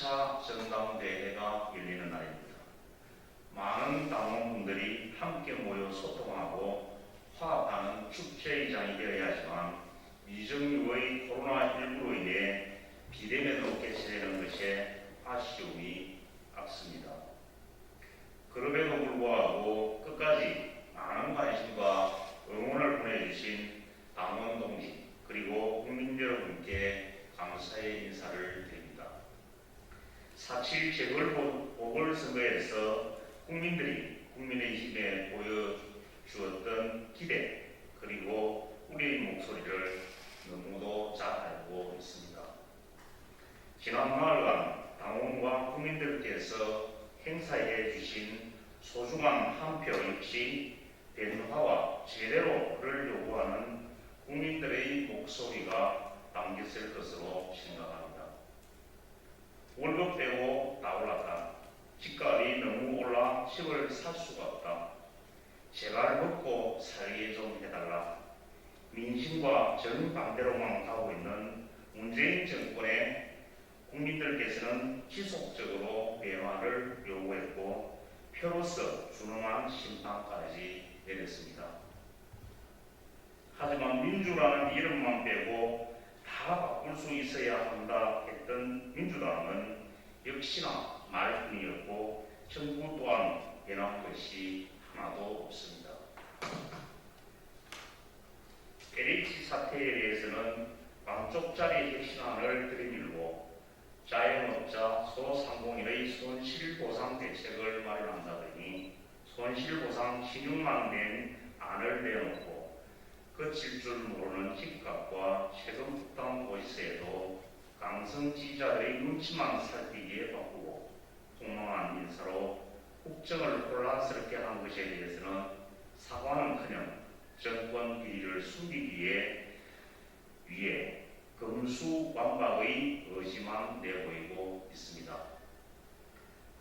제1차 전당대회가 열리는 날입니다. 많은 당원분들이 함께 모여 소통하고 화합하는 축제의장이 되어야 하지만 미정유의 코로나19로 인해 비대면으로 개최되는 것에 아쉬움이 앞섭니다. 그럼에도 불구하고 끝까지 많은 관심과 응원을 보내주신 당원 동지 그리고 국민 여러분께 감사의 인사를 드립니다. 4.7 재벌보궐선거에서 국민들이 국민의힘에 보여주었던 기대 그리고 우리의 목소리를 너무도 잘 알고 있습니다. 지난 나흘간 당원과 국민들께서 행사해 주신 소중한 한 표 역시 변화와 제대로를 요구하는 국민들의 목소리가 담겼을 것으로 생각합니다. 월급 빼고 다 올랐다. 집값이 너무 올라 집을 살 수가 없다. 제발 먹고 살게 좀 해달라. 민심과 정반대로만 가고 있는 문재인 정권의 국민들께서는 지속적으로 변화를 요구했고 표로서 준엄한 심판까지 내렸습니다. 하지만 민주라는 이름만 빼고 다 바꿀 수 있어야 한다 했던 민주당은 역시나 말뿐이었고 정부 또한 변한 것이 하나도 없습니다. LH 사태에 대해서는 반쪽짜리 혁신안을 들이밀고 자영업자 소상공인의 손실보상 대책을 마련한다더니 손실보상 16만 된 안을 내놓고 거칠 줄 모르는 집값과 세금 부담 고시세도 강성지자들의 눈치만 살피기에 바쁘고 폭망한 인사로 국정을 혼란스럽게 한 것에 대해서는 사과는커녕 정권 비리를 숨기기 위해 금수완박의 의지만 내보이고 있습니다.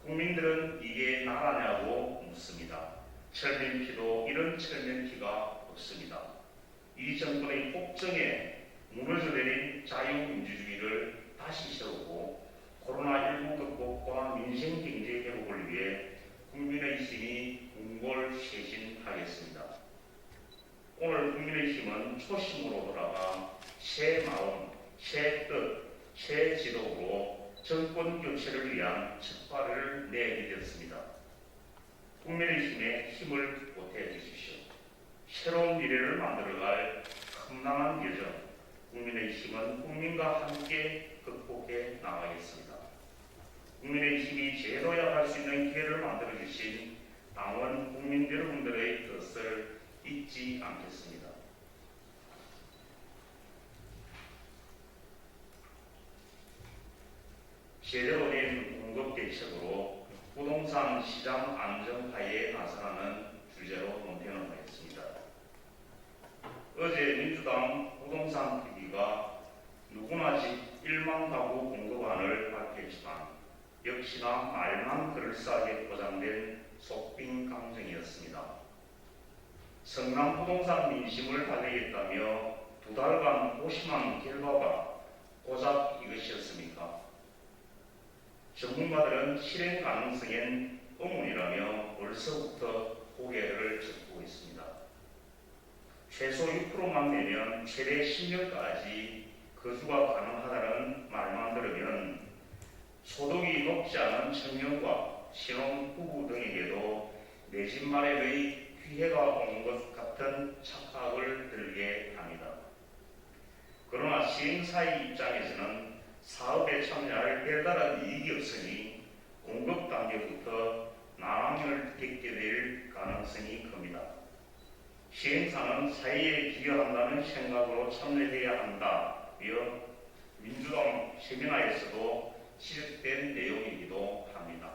국민들은 이게 나라냐고 묻습니다. 철면피도 이런 철면피가 없습니다. 이 정권의 폭정에 무너져 내린 자유민주주의를 다시 세우고 코로나19 극복과 민생 경제 회복을 위해 국민의힘이 궁궐쇄신하겠습니다. 오늘 국민의힘은 초심으로 돌아가 새 마음, 새 뜻, 새 지도로 정권 교체를 위한 첫발을 내디뎠습니다. 국민의힘에 힘을 보태 주십시오. 새로운 미래를 만들어갈 험난한 여정, 국민의힘은 국민과 함께 극복해 나가겠습니다. 국민의힘이 제도야 할 수 있는 기회를 만들어주신 당원 국민 여러분들의 뜻을 잊지 않겠습니다. 제대로 된 공급 대책으로 부동산 시장 안정화에 나서라는 주제로 논평을 하겠습니다. 어제 민주당 부동산 TV가 누구나 집 1만 가구 공급안을 밝혔지만 역시나 말만 그럴싸하게 포장된 속빈 감정이었습니다. 성남 부동산 민심을 달래겠다며 2달간 고심한 결과가 고작 이것이었습니까? 전문가들은 실행 가능성엔 의문이라며 벌써부터 고개를 젓고 있습니다. 최소 6%만 내면 최대 10년까지 거주가 가능하다는 말만 들으면 소득이 높지 않은 청년과 신혼부부 등에게도 내 집 마련의 기회가 온 것 같은 착각을 들게 합니다. 그러나 시행사의 입장에서는 사업에 참여할 별다른 이익이 없으니 공급 단계부터 난항을 겪게 될 가능성이 큽니다. 시행사는 사회에 기여한다는 생각으로 참여해야 한다며 민주당 세미나에서도 지적된 내용이기도 합니다.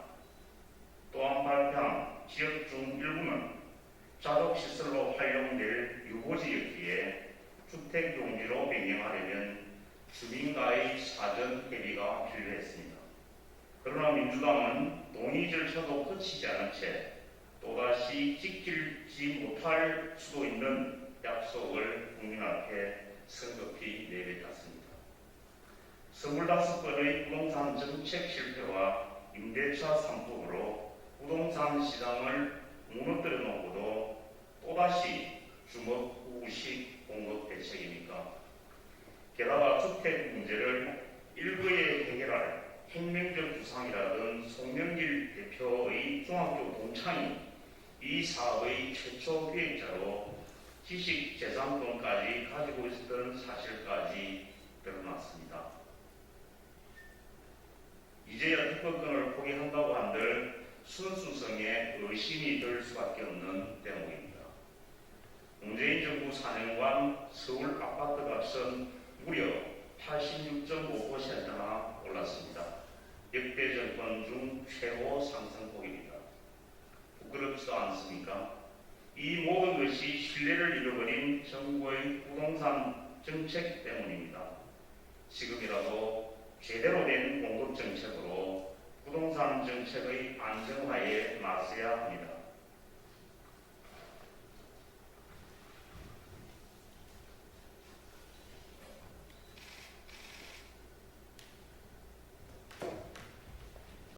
또한 발표한 지역 중 일부는 자독시설로 활용될 유보지였기에 주택용지로 변경하려면 주민과의 사전 협의가 필요했습니다. 그러나 민주당은 동의 절차도 거치지 않은 채 또다시 지키지 못할 수도 있는 약속을 국민 앞에 성급히 내뱉었습니다. 25건의 부동산 정책 실패와 임대차 3법으로 부동산 시장을 무너뜨려 놓고도 또다시 주먹 우식 공급 대책입니까? 게다가 주택 문제를 일거에 해결할 혁명적 구상이라던 송명길 대표의 중학교 동창이 이 사업의 최초 기획자로 지식재산권까지 가지고 있었던 사실까지 드러났습니다. 이제야 특허권을 포기한다고 한들 순수성에 의심이 들 수밖에 없는 대목입니다. 문재인 정부 4년간 서울 아파트 값은 무려 86.5%나 올랐습니다. 역대 정권 중 최고 상승폭입니다. 부끄럽지도 않습니까? 이 모든 것이 신뢰를 잃어버린 정부의 부동산 정책 때문입니다. 지금이라도 제대로 된 공급 정책으로 부동산 정책의 안정화에 나서야 합니다.